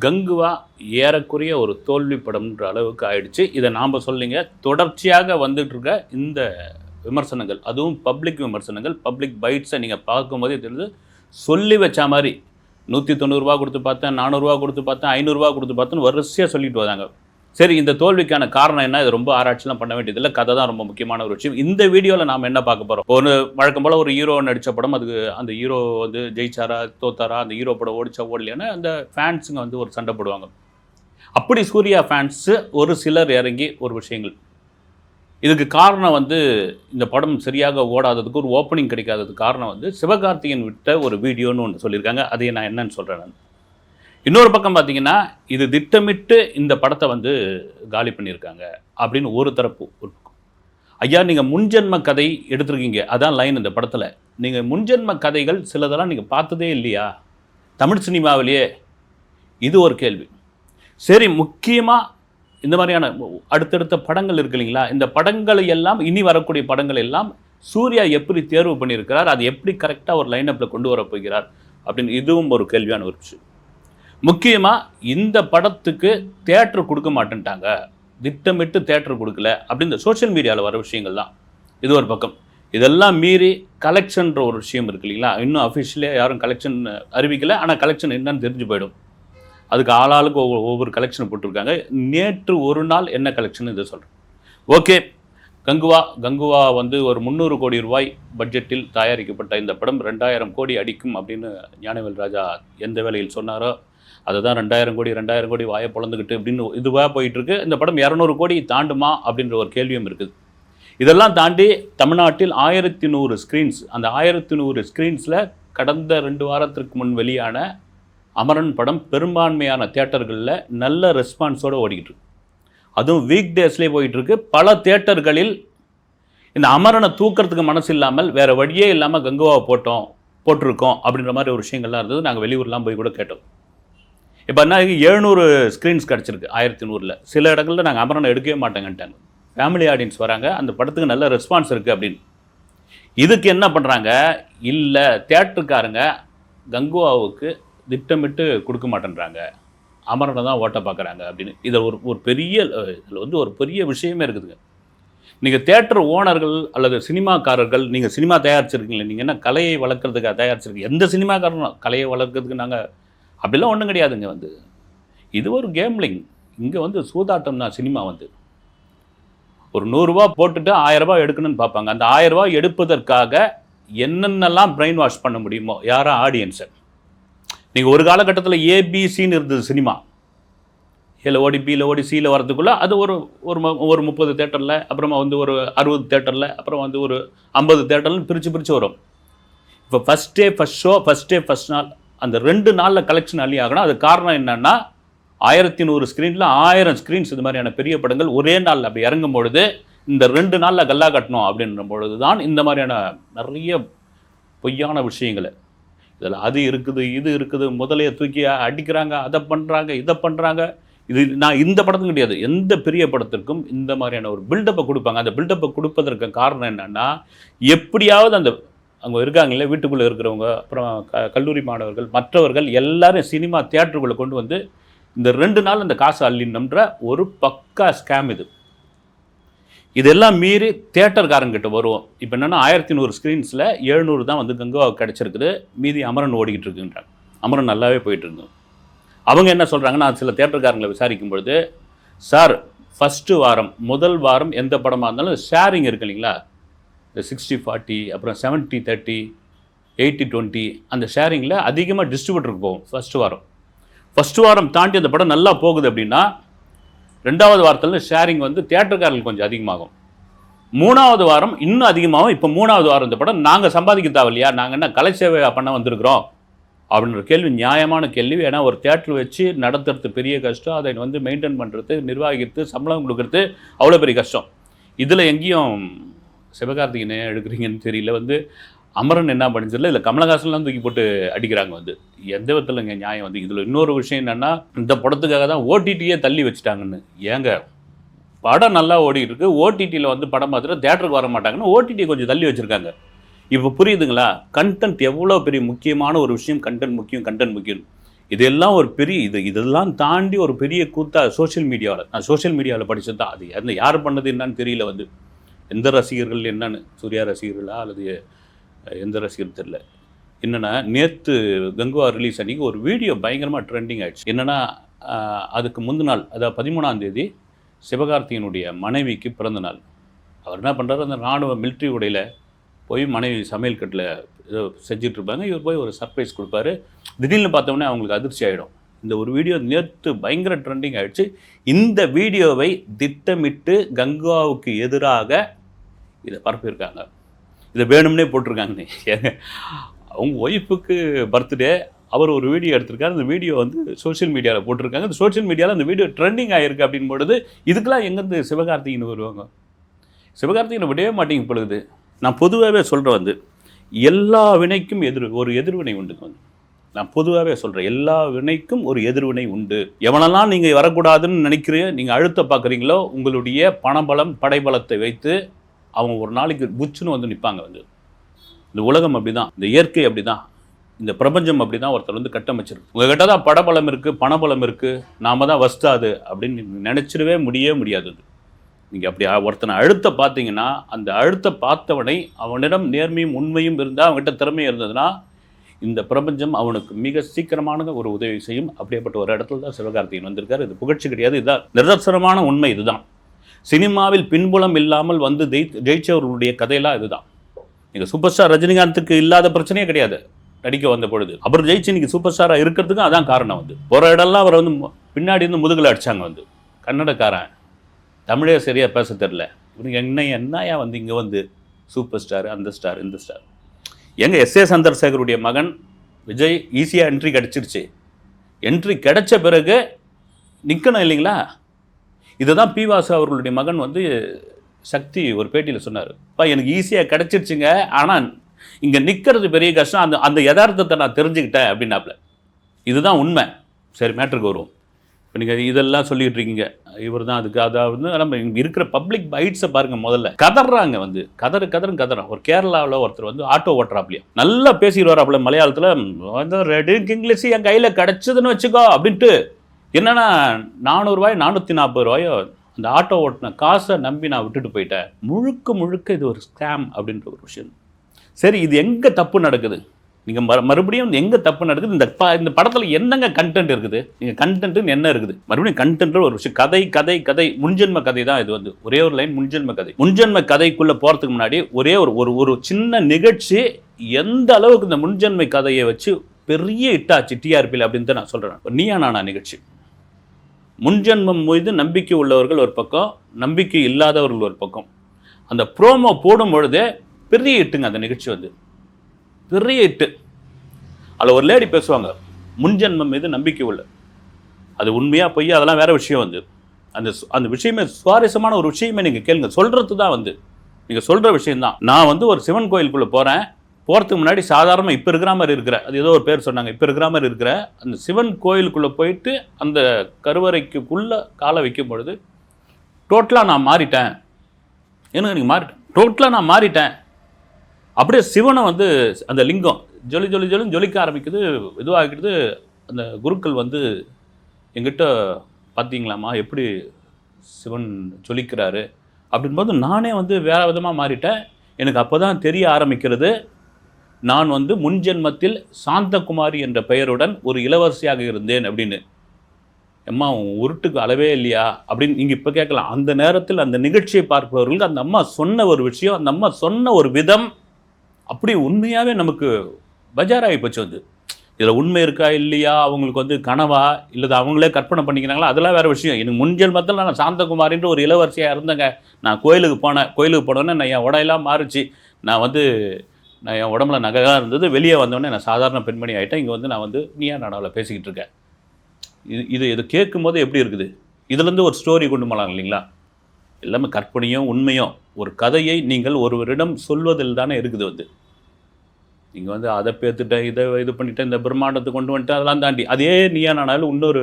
கங்குவா ஏறக்குறைய ஒரு தோல்வி படம்ன்ற அளவுக்கு ஆயிடுச்சு. இதை நாம் சொல்லிங்க தொடர்ச்சியாக வந்துட்டு இருக்க இந்த விமர்சனங்கள், அதுவும் பப்ளிக் விமர்சனங்கள், பப்ளிக் பைட்ஸை நீங்கள் பார்க்கும்போதே தெரியுது. சொல்லி வச்ச மாதிரி 190 கொடுத்து பார்த்தேன், 400 கொடுத்து பார்த்தேன், 500 கொடுத்து பார்த்தேன்னு வரிசையாக சொல்லிட்டு வராங்க. சரி, இந்த தோல்விக்கான காரணம் என்ன? இது ரொம்ப ஆராய்ச்சிலாம் பண்ண வேண்டியதில்லை, கதை தான் ரொம்ப முக்கியமான ஒரு விஷயம். இந்த வீடியோவில் நாம் என்ன பார்க்க போகிறோம்? ஒரு வழக்கம் போல் ஒரு ஹீரோ நடித்த படம், அதுக்கு அந்த ஹீரோ வந்து ஜெயிச்சாரா தோத்தாரா, அந்த ஹீரோ படம் ஓடிச்சா ஓடலையான்னு அந்த ஃபேன்ஸுங்க வந்து ஒரு சண்டை போடுவாங்க. அப்படி சூர்யா ஃபேன்ஸு ஒரு சிலர் இறங்கி ஒரு விஷயங்கள், இதுக்கு காரணம் வந்து இந்த படம் சரியாக ஓடாததுக்கு, ஒரு ஓப்பனிங் கிடைக்காததுக்கு காரணம் வந்து சிவகார்த்திகேயன் விட்ட ஒரு வீடியோன்னு ஒன்று சொல்லியிருக்காங்க. அதையே நான் என்னன்னு சொல்கிறேன். நான் இன்னொரு பக்கம் பார்த்தீங்கன்னா, இது திட்டமிட்டு இந்த படத்தை வந்து காலி பண்ணியிருக்காங்க அப்படின்னு ஒரு தரப்பு. ஐயா, நீங்கள் முன்ஜென்ம கதை எடுத்துருக்கீங்க, அதான் லைன் இந்த படத்தில். நீங்கள் முன்ஜென்ம கதைகள் சிலதெல்லாம் நீங்கள் பார்த்ததே இல்லையா தமிழ் சினிமாவிலேயே? இது ஒரு கேள்வி. சரி, முக்கியமாக இந்த மாதிரியான அடுத்தடுத்த படங்கள் இருக்கு இல்லைங்களா, இந்த படங்களை எல்லாம், இனி வரக்கூடிய படங்கள் எல்லாம் சூர்யா எப்படி தேர்வு பண்ணியிருக்கிறார், அது எப்படி கரெக்டாக ஒரு லைனப்பில் கொண்டு வர போகிறார் அப்படின்னு இதுவும் ஒரு கேள்வியான ஒரு விஷயம். முக்கியமாக இந்த படத்துக்கு தேட்டர் கொடுக்க மாட்டேன்ட்டாங்க, திட்டமிட்டு தேட்டர் கொடுக்கல அப்படின்னு சோஷியல் மீடியாவில் வர விஷயங்கள் தான். இது ஒரு பக்கம். இதெல்லாம் மீறி கலெக்ஷன்ற ஒரு விஷயம் இருக்கு இல்லைங்களா, இன்னும் அஃபிஷியலாக யாரும் கலெக்ஷன் அறிவிக்கலை. ஆனால் கலெக்ஷன் என்னன்னு தெரிஞ்சு போயிடும். அதுக்கு ஆளாளுக்கு ஒவ்வொரு கலெக்ஷன் போட்டிருக்காங்க. நேற்று ஒரு நாள் என்ன கலெக்ஷன் இதை சொல்கிறேன். ஓகே, கங்குவா வந்து ஒரு 300 கோடி ரூபாய் பட்ஜெட்டில் தயாரிக்கப்பட்ட இந்த படம் 2000 கோடி அடிக்கும் அப்படின்னு ஞானவேல் ராஜா எந்த வேலையில் சொன்னாரோ அதை தான் 2000 கோடி வாயை பொழந்துக்கிட்டு அப்படின்னு இதுவாக போயிட்டுருக்கு. இந்த படம் 200 கோடி தாண்டுமா அப்படின்ற ஒரு கேள்வியும் இருக்குது. இதெல்லாம் தாண்டி தமிழ்நாட்டில் 1100 ஸ்க்ரீன்ஸ், அந்த 1100 ஸ்க்ரீன்ஸில் கடந்த 2 வாரத்திற்கு முன் வெளியான அமரன் படம் பெரும்பான்மையான தியேட்டர்களில் நல்ல ரெஸ்பான்ஸோடு ஓடிக்கிட்டு இருக்கு. அதுவும் வீக் டேஸ்லேயே போயிட்டுருக்கு. பல தியேட்டர்களில் இந்த அமரனை தூக்கிறதுக்கு மனசு இல்லாமல் வேறு வழியே இல்லாமல் கங்குவாவை போட்டிருக்கோம் அப்படின்ற மாதிரி ஒரு விஷயங்கள்லாம் இருந்தது. நாங்கள் வெளியூர்லாம் போய் கூட கேட்டோம். இப்போ என்ன 700 ஸ்க்ரீன்ஸ் கிடச்சிருக்கு 1100. சில இடங்களில் நாங்கள் அமரனை எடுக்கவே மாட்டேங்கன்ட்டாங்க. ஃபேமிலி ஆடியன்ஸ் வராங்க, அந்த படத்துக்கு நல்ல ரெஸ்பான்ஸ் இருக்குது அப்படின்னு. இதுக்கு என்ன பண்ணுறாங்க? இல்லை, தியேட்டருக்காரங்க கங்குவாவுக்கு திட்டமிட்டு கொடுக்க மாட்டேன்றாங்க, அமரனை தான் ஓட்ட பார்க்குறாங்க அப்படின்னு. இதில் ஒரு பெரிய இதில் வந்து ஒரு பெரிய விஷயமே இருக்குதுங்க. நீங்கள் தியேட்டர் ஓனர்கள் அல்லது சினிமாக்காரர்கள், நீங்கள் சினிமா தயாரிச்சிருக்கீங்களே, நீங்கள் என்ன கலையை வளர்க்குறதுக்காக தயாரிச்சிருக்கீங்க? எந்த சினிமாக்காரனும் கலையை வளர்க்குறதுக்கு நாங்கள் அப்படிலாம் ஒன்றும் கிடையாதுங்க. வந்து இது ஒரு கேம்லிங். இங்கே வந்து சூதாட்டம் தான் சினிமா. வந்து ஒரு 100 ரூபா போட்டுட்டு 1000 ரூபாய் எடுக்கணும்னு பார்ப்பாங்க. அந்த 1000 ரூபாய் எடுப்பதற்காக என்னென்னலாம் பிரெயின் வாஷ் பண்ண முடியுமோ யாரும் ஆடியன்ஸை. நீங்கள் ஒரு காலகட்டத்தில் ஏபிசின்னு இருந்தது சினிமா. ஏல ஓடி பியில் ஓடி சியில் வரதுக்குள்ளே அது ஒரு 30 தேட்டரில், அப்புறமா வந்து ஒரு 60 தேட்டரில், அப்புறம் வந்து ஒரு 50 தேட்டர்னு பிரித்து வரும். இப்போ ஃபஸ்ட் டே ஃபஸ்ட் நாள், அந்த 2 நாளில் கலெக்ஷன் அள்ளி ஆகணும். அது காரணம் என்னென்னா 1100 ஸ்க்ரீனில் 1000 ஸ்க்ரீன்ஸ் இது மாதிரியான பெரிய படங்கள் ஒரே நாளில் அப்படி இறங்கும் பொழுது இந்த 2 நாளில் கல்லா கட்டணும் அப்படின்ற பொழுது தான் இந்த மாதிரியான நிறைய பொய்யான விஷயங்கள். இதில் அது இருக்குது, இது இருக்குது, முதலையை தூக்கி அடிக்கிறாங்க, அதை பண்ணுறாங்க, இதை பண்ணுறாங்க. இது நான் இந்த படத்துக்கு கிடையாது, எந்த பெரிய படத்திற்கும் இந்த மாதிரியான ஒரு பில்டப்பை கொடுப்பாங்க. அந்த பில்டப்பை கொடுப்பதற்கு காரணம் என்னென்னா, எப்படியாவது அந்த அங்கே இருக்காங்களே வீட்டுக்குள்ளே இருக்கிறவங்க, அப்புறம் கல்லூரி மாணவர்கள், மற்றவர்கள் எல்லாரும் சினிமா தியேட்டருக்குள்ளே கொண்டு வந்து இந்த 2 நாள் அந்த காசு அள்ளினம்ன்ற ஒரு பக்கா ஸ்கேம் இது. இதெல்லாம் மீறி தியேட்டர்காரங்கிட்ட வருவோம். இப்போ என்னென்னா 1100 ஸ்க்ரீன்ஸில் 700 தான் வந்து கங்குவாவுக்கு கிடச்சிருக்குது, மீதி அமரன் ஓடிக்கிட்டு இருக்குன்றாங்க. அமரன் நல்லாவே போயிட்டு இருந்தோம். அவங்க என்ன சொல்கிறாங்கன்னா, சில தியேட்டர்காரங்களை விசாரிக்கும் பொழுது, சார் ஃபஸ்ட்டு வாரம் முதல் வாரம் எந்த படமாக இருந்தாலும் ஷேரிங் இருக்கு இல்லைங்களா, இந்த 60-40, அப்புறம் 70-30, 80-20, அந்த ஷேரிங்கில் அதிகமாக டிஸ்ட்ரிபியூட்டருக்கு போகும். ஃபஸ்ட்டு வாரம் தாண்டி அந்த படம் நல்லா போகுது அப்படின்னா 2வது வாரத்தில் ஷேரிங் வந்து தியேட்டர்காரர்களுக்கு கொஞ்சம் அதிகமாகும். 3வது வாரம் இன்னும் அதிகமாகும். இப்போ 3வது வாரம் இந்த படம் நாங்கள் சம்பாதிக்க தேவையில்லையா, நாங்கள் என்ன கலை சேவை பண்ண வந்திருக்கிறோம் அப்படின்ற கேள்வி நியாயமான கேள்வி. ஏன்னா ஒரு தியேட்டர் வச்சு நடத்துறது பெரிய கஷ்டம், அதை வந்து மெயின்டைன் பண்ணுறது, நிர்வாகித்து சம்பளம் கொடுக்குறது அவ்வளோ பெரிய கஷ்டம். இதில் எங்கேயும் சிவகார்த்திகேயனை எடுக்கிறீங்கன்னு தெரியல. வந்து அமரன் என்ன பண்ணிச்சிடல, இல்லை கமலஹாசன்லாம் தூக்கி போட்டு அடிக்கிறாங்க. வந்து எந்த விதத்தில் இங்கே நியாயம்? வந்து இதில் இன்னொரு விஷயம் என்னென்னா, இந்த படத்துக்காக தான் ஓடிடியே தள்ளி வச்சுட்டாங்கன்னு. ஏங்க, படம் நல்லா ஓடிட்டு இருக்கு, ஓடிடியில் வந்து படம் பார்த்துட்டு தேட்டருக்கு வர மாட்டாங்கன்னு ஓடிடியை கொஞ்சம் தள்ளி வச்சுருக்காங்க. இப்போ புரியுதுங்களா? கண்டென்ட் எவ்வளோ பெரிய முக்கியமான ஒரு விஷயம். கண்டென்ட் முக்கியம். இதெல்லாம் ஒரு பெரிய இதெல்லாம் தாண்டி ஒரு பெரிய கூத்தா சோஷியல் மீடியாவில், நான் சோஷியல் மீடியாவில் படித்தது தான். அது அந்த யார் பண்ணது என்னன்னு தெரியல. வந்து எந்த ரசிகர்கள் என்னன்னு, சூர்யா ரசிகர்களா அல்லது எந்த ரசிகர் தெரியல. என்னென்னா நேற்று கங்குவா ரிலீஸ் அன்றைக்கி ஒரு வீடியோ பயங்கரமாக ட்ரெண்டிங் ஆகிடுச்சு. என்னென்னா அதுக்கு முந்தின நாள், அதாவது 13ஆம் தேதி சிவகார்த்திகனுடைய மனைவிக்கு பிறந்த நாள். அவர் என்ன பண்ணுறாரு, அந்த இராணுவ மிலிட்ரி உடையில் போய் மனைவி சமையல் கட்டில் ஏதோ செஞ்சிட்ருப்பாங்க. இவர் போய் ஒரு சர்ப்ரைஸ் கொடுப்பாரு. திடீர்னு பார்த்தோன்னே அவங்களுக்கு அதிர்ச்சி ஆகிடும். இந்த ஒரு வீடியோ நேற்று பயங்கர ட்ரெண்டிங் ஆகிடுச்சு. இந்த வீடியோவை திட்டமிட்டு கங்குவாவுக்கு எதிராக இதை பரப்பியிருக்காங்க. இதை வேணும்னே போட்டிருக்காங்க. அவங்க ஒய்ஃபுக்கு பர்த்டே, அவர் ஒரு வீடியோ எடுத்திருக்காரு. அந்த வீடியோ வந்து சோஷியல் மீடியாவில் போட்டிருக்காங்க. அந்த சோஷியல் மீடியாவில் அந்த வீடியோ ட்ரெண்டிங் ஆகிருக்கு. அப்படின் பொழுது இதுக்கெல்லாம் எங்கேருந்து சிவகார்த்திகேயன் வருவாங்க? சிவகார்த்திகேயனை விடவே மாட்டேங்க பொழுது. நான் பொதுவாகவே சொல்கிறேன், வந்து எல்லா வினைக்கும் ஒரு எதிர்வினை உண்டு. வந்து நான் பொதுவாகவே சொல்கிறேன், எல்லா வினைக்கும் ஒரு எதிர்வினை உண்டு. எவனெல்லாம் நீங்கள் வரக்கூடாதுன்னு நினைக்கிறீங்க, நீங்கள் அழுத்த பார்க்குறீங்களோ, உங்களுடைய பணபலம் படைபலத்தை வைத்து அவங்க ஒரு நாளைக்கு புச்சுன்னு வந்து நிற்பாங்க. வந்து இந்த உலகம் அப்படி தான், இந்த இயற்கை அப்படி தான், இந்த பிரபஞ்சம் அப்படி தான் ஒருத்தர் வந்து கட்டமைச்சிருக்கு. உங்கள்கிட்ட தான் படபலம் இருக்குது, பணபலம் இருக்குது, நாம் தான் வஸ்தாது அப்படின்னு நினச்சிடவே முடியாது. நீங்கள் அப்படி ஒருத்தனை அழுத்த பார்த்தீங்கன்னா, அந்த அழுத்த பார்த்தவனை அவனிடம் நேர்மையும் உண்மையும் இருந்தால், அவங்ககிட்ட திறமையும் இருந்ததுன்னா, இந்த பிரபஞ்சம் அவனுக்கு மிக சீக்கிரமான ஒரு உதவி செய்யும். அப்படியேப்பட்ட ஒரு இடத்துல தான் சிவகார்த்திகேயன் வந்திருக்காரு. இது புகழ்ச்சி கிடையாது, இதுதான் நிதர்சனமான உண்மை. இதுதான் சினிமாவில் பின்புலம் இல்லாமல் வந்து ஜெயிச்சவர்களுடைய கதையெல்லாம் இதுதான். நீங்கள் சூப்பர் ஸ்டார் ரஜினிகாந்துக்கு இல்லாத பிரச்சனையே கிடையாது நடிக்க வந்த பொழுது. அவர் ஜெயிச்சு இன்னைக்கு சூப்பர் ஸ்டாராக இருக்கிறதுக்கும் அதான் காரணம். வந்து போகிற இடம்லாம் அவரை வந்து பின்னாடி இருந்து முதுகில் அடித்தாங்க. வந்து கன்னடக்காரன், தமிழே சரியாக பேச தெரில, இவனுக்கு என்னையா வந்து இங்கே வந்து சூப்பர் ஸ்டார், அந்த ஸ்டார், இந்த ஸ்டார். எங்கள் எஸ்ஏ சந்திரசேகருடைய மகன் விஜய் ஈஸியாக என்ட்ரி கிடச்சிருச்சு. என்ட்ரி கிடைச்ச பிறகு நிற்கணும் இல்லைங்களா? இதுதான் பி வாசு அவர்களுடைய மகன் வந்து சக்தி ஒரு பேட்டியில் சொன்னார். எனக்கு ஈஸியாக கிடச்சிருச்சுங்க, ஆனால் இங்கே நிற்கிறது பெரிய கஷ்டம், அந்த யதார்த்தத்தை நான் தெரிஞ்சுக்கிட்டேன் அப்படின்னாப்புல. இதுதான் உண்மை. சரி, மேட்ருக்கு வருவோம். இப்போ நீங்கள் இதெல்லாம் சொல்லிகிட்டு இருக்கீங்க, இவர் தான் அதுக்கு. அதாவது நம்ம இங்கே இருக்கிற பப்ளிக் பைட்ஸை பாருங்கள். முதல்ல கதறாங்க, வந்து கதறான். ஒரு கேரளாவில் ஒருத்தர் வந்து ஆட்டோ ஓட்டுறாப்லையா, நல்லா பேசிட்டு வராப்புல மலையாளத்தில், வந்து ரெடி இங்கிலீஷ் என் கையில் கிடச்சதுன்னு வச்சுக்கோ அப்படின்ட்டு. என்னென்னா 400 ரூபாய் 440 ரூபாயோ அந்த ஆட்டோ ஓட்டின காசை நம்பி நான் விட்டுட்டு போயிட்டேன். முழுக்க இது ஒரு ஸ்கேம் அப்படின்ற ஒரு விஷயம். சரி, இது எங்கே தப்பு நடக்குது? நீங்கள் மறுபடியும் எங்கே தப்பு நடக்குது? இந்த படத்தில் என்னங்க கண்டென்ட் இருக்குது? நீங்கள் கண்டென்ட்டுன்னு என்ன இருக்குது? மறுபடியும் கண்டென்ட் ஒரு விஷயம். கதை முன்ஜென்ம கதை தான் இது. வந்து ஒரே ஒரு லைன் முன்ஜென்ம கதைக்குள்ளே போகிறதுக்கு முன்னாடி ஒரே ஒரு சின்ன நிகழ்ச்சி எந்த அளவுக்கு இந்த முன்ஜென்மை கதையை வச்சு பெரிய ஹிட்டாச்சு டிஆர்பியில் அப்படின்னு தான் நான் சொல்கிறேன். நீயா நானா நிகழ்ச்சி. முன்ஜென்மம் மீது நம்பிக்கை உள்ளவர்கள் ஒரு பக்கம், நம்பிக்கை இல்லாதவர்கள் ஒரு பக்கம். அந்த ப்ரோமோ போடும் பொழுதே பெரிய ஹிட்டுங்க அந்த நிகழ்ச்சி. வந்து பெரிய ஹிட்டு. அதில் ஒரு லேடி பேசுவாங்க, முன்ஜென்மம் மீது நம்பிக்கை உள்ள. அது உண்மையாக பொய்யா அதெல்லாம் வேறு விஷயம். வந்து அந்த விஷயமே சுவாரஸ்யமான ஒரு விஷயமே. நீங்கள் கேளுங்க, சொல்கிறது தான் வந்து நீங்கள் சொல்கிற விஷயந்தான். நான் வந்து ஒரு சிவன் கோயிலுக்குள்ளே போகிறதுக்கு முன்னாடி சாதாரணமாக இப்போ இருக்கிற மாதிரி இருக்கிற, அது ஏதோ ஒரு பேர் சொன்னாங்க, இப்போ இருக்கிற மாதிரி இருக்கிற அந்த சிவன் கோயிலுக்குள்ளே போயிட்டு அந்த கருவறைக்குள்ளே காலை வைக்கும் பொழுது டோட்டலாக நான் மாறிட்டேன். எனக்கு நீங்கள் டோட்டலாக நான் மாறிட்டேன். அப்படியே சிவனை வந்து அந்த லிங்கம் ஜொலிக்க ஆரம்பிக்குது, இதுவாகிடுது. அந்த குருக்கள் வந்து எங்கிட்ட பார்த்தீங்களாம்மா எப்படி சிவன் ஜொலிக்கிறாரு அப்படின்போது நானே வந்து வேறு விதமாக மாறிட்டேன். எனக்கு அப்போ தான் தெரிய ஆரம்பிக்கிறது, நான் வந்து முன்ஜென்மத்தில் சாந்தகுமாரி என்ற பெயருடன் ஒரு இளவரசியாக இருந்தேன் அப்படின்னு. அம்மா உருட்டுக்கு அளவே இல்லையா அப்படின்னு நீங்கள் இப்போ கேட்கலாம். அந்த நேரத்தில் அந்த நிகழ்ச்சியை பார்ப்பவர்களுக்கு அந்த அம்மா சொன்ன ஒரு விஷயம், அந்த அம்மா சொன்ன ஒரு விதம் அப்படி உண்மையாகவே நமக்கு பஜாராகி போச்சு. வந்து இதில் உண்மை இருக்கா இல்லையா, அவங்களுக்கு வந்து கனவா இல்லை அவங்களே கற்பனை பண்ணிக்கிறாங்களா, அதெல்லாம் வேறு விஷயம். எனக்கு முன்ஜென்மத்தில் நான் சாந்தகுமாரின்ற ஒரு இளவரசியாக இருந்தேங்க. நான் கோயிலுக்கு போனோன்னே நான் என் உடையெல்லாம் மாறிச்சு. நான் என் உடம்புல நகையாக இருந்தது. வெளியே வந்தோடனே நான் சாதாரண பெண்மணி ஆகிட்டேன். இங்கே வந்து நான் வந்து நீயா நானாவில் பேசிக்கிட்டு இருக்கேன். இது கேட்கும்போது எப்படி இருக்குது? இதுலேருந்து ஒரு ஸ்டோரி கொண்டு போகலாம் இல்லைங்களா? எல்லாமே கற்பனையும் உண்மையும். ஒரு கதையை நீங்கள் ஒருவரிடம் சொல்வதில் தானே இருக்குது. வந்து நீங்கள் வந்து அதை பேத்துட்டேன், இதை இது பண்ணிட்டேன், இந்த பிரம்மாண்டத்தை கொண்டு வந்துட்டேன், அதெல்லாம் தாண்டி அதே நீயா நானாலும் இன்னொரு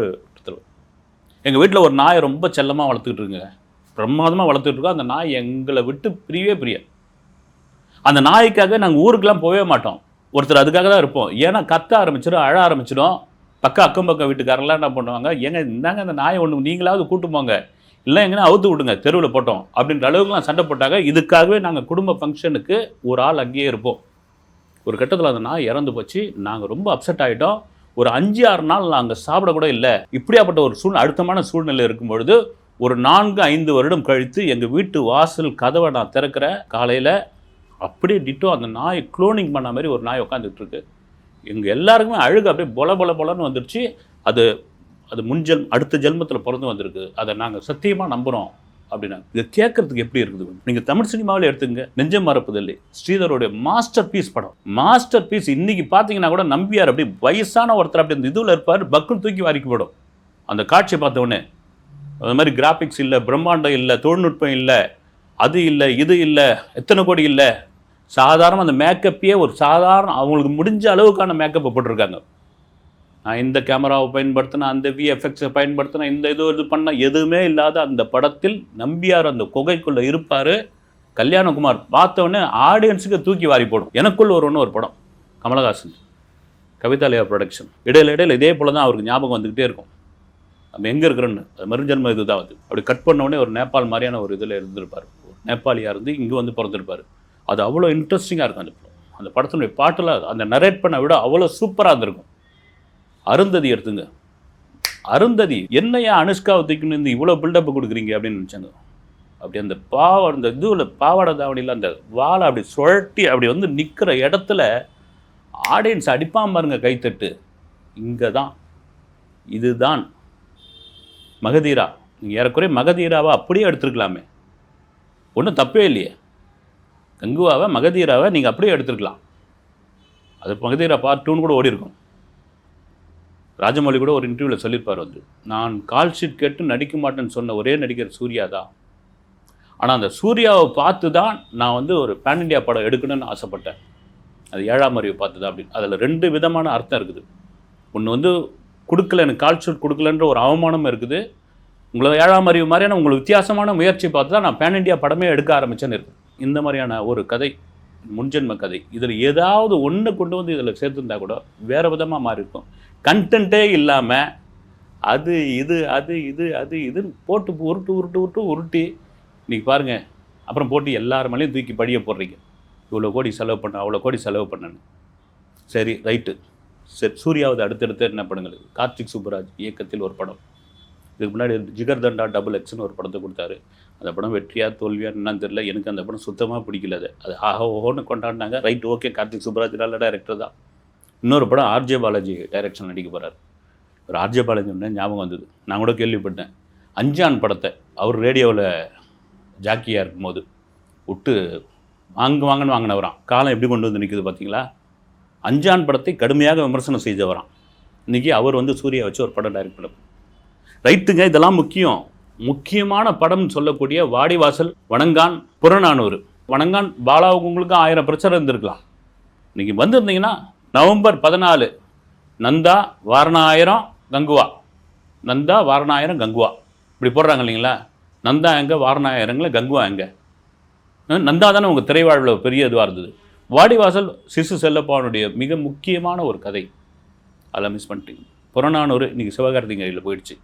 எங்கள் வீட்டில் ஒரு நாயை ரொம்ப செல்லமாக வளர்த்துக்கிட்டு இருக்குங்க, பிரமாதமாக வளர்த்துக்கிட்டு இருக்கோம். அந்த நாய் எங்களை விட்டு பிரிய அந்த நாய்க்காக நாங்கள் ஊருக்கெலாம் போகவே மாட்டோம். ஒருத்தர் அதுக்காக தான் இருப்போம். ஏன்னா கத்த ஆரம்பிச்சிடும், அழ ஆரம்பிச்சிடும். அக்கம் பக்கம் வீட்டுக்காரெல்லாம் என்ன பண்ணுவாங்க, ஏங்க இந்தாங்க அந்த நாயை ஒன்று நீங்களாவது கூட்டு போங்க, இல்லை எங்கன்னா அவுத்து விடுங்க தெருவில் போட்டோம் அப்படின்ற அளவுக்குலாம் சண்டை போட்டாங்க. இதுக்காகவே நாங்கள் குடும்ப ஃபங்க்ஷனுக்கு ஒரு ஆள் அங்கேயே இருப்போம். ஒரு கட்டத்தில் அந்த நாய் இறந்து போச்சு. நாங்கள் ரொம்ப அப்செட் ஆகிட்டோம். ஒரு 5-6 நாள் நாங்கள் சாப்பிடக்கூட இல்லை. இப்படியாப்பட்ட ஒரு அழுத்தமான சூழ்நிலை இருக்கும்பொழுது ஒரு 4-5 வருடம் கழித்து எங்கள் வீட்டு வாசல் கதவை நான் திறக்கிற காலையில் அப்படியே டிட்டோ அந்த நாய் க்ளோனிங் பண்ண மாதிரி ஒரு நாய் உட்காந்துட்டு இருக்கு. எங்கள் எல்லாருக்குமே அழுகு அப்படியே பொலன்னு வந்துடுச்சு. அது அது அடுத்த ஜென்மத்தில் பிறந்து வந்திருக்கு, அதை நாங்கள் சத்தியமாக நம்புகிறோம் அப்படின்னா. இதை கேட்கறதுக்கு எப்படி இருக்குது? நீங்கள் தமிழ் சினிமாவில் எடுத்துங்க, நெஞ்சம் மறப்பதில்லை ஸ்ரீதருடைய மாஸ்டர் பீஸ் படம். Masterpiece. இன்னைக்கு பார்த்தீங்கன்னா கூட நம்பியார் அப்படி வயசான ஒருத்தர் அப்படி அந்த இதுவில் இருப்பார், பக்குன்னு தூக்கி வாரிக்கப்படும் அந்த காட்சியை பார்த்த உடனே. அது மாதிரி கிராஃபிக்ஸ் இல்லை, பிரம்மாண்டம் இல்லை, தொழில்நுட்பம் இல்லை, அது இல்லை, இது இல்லை, எத்தனை கோடி இல்லை, சாதாரண அந்த மேக்கப்பையே ஒரு சாதாரண அவங்களுக்கு முடிஞ்ச அளவுக்கான மேக்கப்பை போட்டிருக்காங்க. நான் இந்த கேமராவை பயன்படுத்தினேன், அந்த விஎஃப்எக்ஸை பயன்படுத்தினேன், இந்த இது பண்ண எதுவுமே இல்லாத அந்த படத்தில் நம்பியார் அந்த குகைக்குள்ளே இருப்பார். கல்யாணகுமார் பார்த்தவொடனே ஆடியன்ஸுக்கு தூக்கி வாரி போடும். எனக்குள்ள ஒரு படம் கமலஹாசன், கவிதாலயா ப்ரொடக்ஷன். இடையில இதே போல் தான் அவருக்கு ஞாபகம் வந்துக்கிட்டே இருக்கும். நம்ம எங்கே இருக்கிறோன்னு, அது மறுஜன்ம இது தான். அது அப்படி கட் பண்ண ஒரு நேபாள் மாதிரியான ஒரு இதில் இருந்திருப்பார். ஒரு நேபாளியாக இருந்து இங்கே வந்து பிறந்திருப்பார். அது அவ்வளோ இன்ட்ரெஸ்டிங்காக இருக்கும். அந்த படத்தினுடைய பாட்டெல்லாம் அந்த நரேட் பண்ண விட அவ்வளோ சூப்பராக இருந்திருக்கும். அருந்ததி எடுத்துங்க. அருந்ததி என்னையா அனுஷ்காவை தூக்கணும் இவ்வளோ பில்டப் கொடுக்குறீங்க அப்படின்னு நினச்சாங்க. அப்படி அந்த அந்த இதுவில் பாவாடை தாவணியில் அந்த வாழை அப்படி சுழட்டி அப்படி வந்து நிற்கிற இடத்துல ஆடியன்ஸ் அடிப்பான் பாருங்க கைத்தட்டு. இங்கே தான் இதுதான் மகதீரா. நீங்கள் ஏறக்குறைய மகதீராவை அப்படியே எடுத்துருக்கலாமே, ஒன்றும் தப்பே இல்லையே. கங்குவாவை மகதீராவை நீங்கள் அப்படியே எடுத்துருக்கலாம். அது மகதீரா பார்ட் 2 கூட ஓடி இருக்கும். ராஜமௌழி கூட ஒரு இன்டர்வியூவில் சொல்லியிருப்பார், வந்து நான் கால் ஷீட் கேட்டு நடிக்க மாட்டேன்னு சொன்ன ஒரே நடிகர் சூர்யா தான். ஆனால் அந்த சூர்யாவை பார்த்து தான் நான் வந்து ஒரு பேன் இண்டியா படம் எடுக்கணும்னு ஆசைப்பட்டேன். அது 7ஆம் அறிவு பார்த்து தான் அப்படின்னு. அதில் 2 விதமான அர்த்தம் இருக்குது. ஒன்று வந்து கொடுக்கல, எனக்கு கால் ஷீட் கொடுக்கலன்ற ஒரு அவமானம் இருக்குது. உங்களை 7ஆம் அறிவு மாதிரியான உங்களுக்கு வித்தியாசமான முயற்சி பார்த்து தான் நான் பேன் இண்டியா படமே எடுக்க ஆரம்பித்தேன்னு இருக்குது. இந்த மாதிரியான ஒரு கதை, முன்ஜென்ம கதை. இதில் ஏதாவது ஒன்று கொண்டு வந்து இதில் சேர்த்துருந்தா கூட வேறு விதமாக மாறி இருக்கும். கண்டென்ட்டே இல்லாமல் அது இது அது இது அது இதுன்னு போட்டு உருட்டி இன்றைக்கி பாருங்கள். அப்புறம் போட்டு எல்லார் மேலேயும் தூக்கி படிய போடுறீங்க. இவ்வளோ கோடி செலவு பண்ண, அவ்வளோ கோடி செலவு பண்ணேன்னு. சரி, ரைட்டு. சரி, சூர்யாவது அடுத்தடுத்து என்ன படங்கள்? கார்த்திக் சுப்புராஜ் இயக்கத்தில் ஒரு படம். இதுக்கு முன்னாடி ஜிகர்தண்டா XXன்னு ஒரு படத்தை கொடுத்தாரு. அந்த படம் வெற்றியா தோல்வியா என்னன்னு தெரியல. எனக்கு அந்த படம் சுத்தமாக பிடிக்கல. அது ஆஹா ஓஹோன்னு கொண்டாடினாங்க. ரைட், ஓகே, கார்த்திக் சுப்புராஜ் நல்ல டைரக்டர் தான். இன்னொரு படம் ஆர்ஜே பாலாஜி டைரக்ஷன் நடிக்க போகிறார். ஒரு ஆர்ஜே பாலாஜி ஒன்று ஞாபகம் வந்தது. நான் கூட கேள்விப்பட்டேன். அஞ்சான் படத்தை அவர் ரேடியோவில் ஜாக்கியாக இருக்கும்போது விட்டு வாங்கன்னு வாங்கினவரான். காலம் எப்படி கொண்டு வந்து நிற்குது பார்த்தீங்களா? அஞ்சான் படத்தை கடுமையாக விமர்சனம் செய்தவரான். இன்றைக்கி அவர் வந்து சூர்யா வச்சு ஒரு படம் டைரக்ட் பண்ண. ரைட்டுங்க, இதெல்லாம் முக்கியமான படம்னு சொல்லக்கூடிய வாடிவாசல், வணங்கான், புறநானூறு. வணங்கான் பாலாவுக்கு உங்களுக்கு 1000 பிரச்சனை இருந்திருக்கலாம். இன்றைக்கி வந்திருந்தீங்கன்னா நவம்பர் 14 நந்தா வாரணாயிரம் கங்குவா, நந்தா வாரணாயிரம் கங்குவா இப்படி போடுறாங்க இல்லைங்களா? நந்தா எங்கே, வாரணாயிரங்கள, கங்குவா எங்கே? நந்தா தானே உங்கள் திரைவாழ்வில் பெரிய இதுவாக இருந்தது. வாடிவாசல் சிசு செல்லப்பாவுடைய மிக முக்கியமான ஒரு கதை. அதெல்லாம் மிஸ் பண்ணிட்டீங்க. புறநானூறு இன்றைக்கி சிவகார்த்திகேயனில் போயிடுச்சு.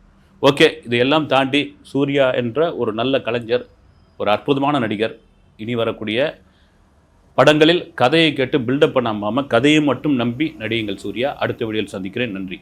ஓகே, இதையெல்லாம் தாண்டி சூர்யா என்ற ஒரு நல்ல கலைஞர், ஒரு அற்புதமான நடிகர். இனி வரக்கூடிய படங்களில் கதையை கேட்டு பில்டப் பண்ணாமல் கதையை மட்டும் நம்பி நடியுங்கள் சூர்யா. அடுத்த வீடியோவில் சந்திக்கிறேன். நன்றி.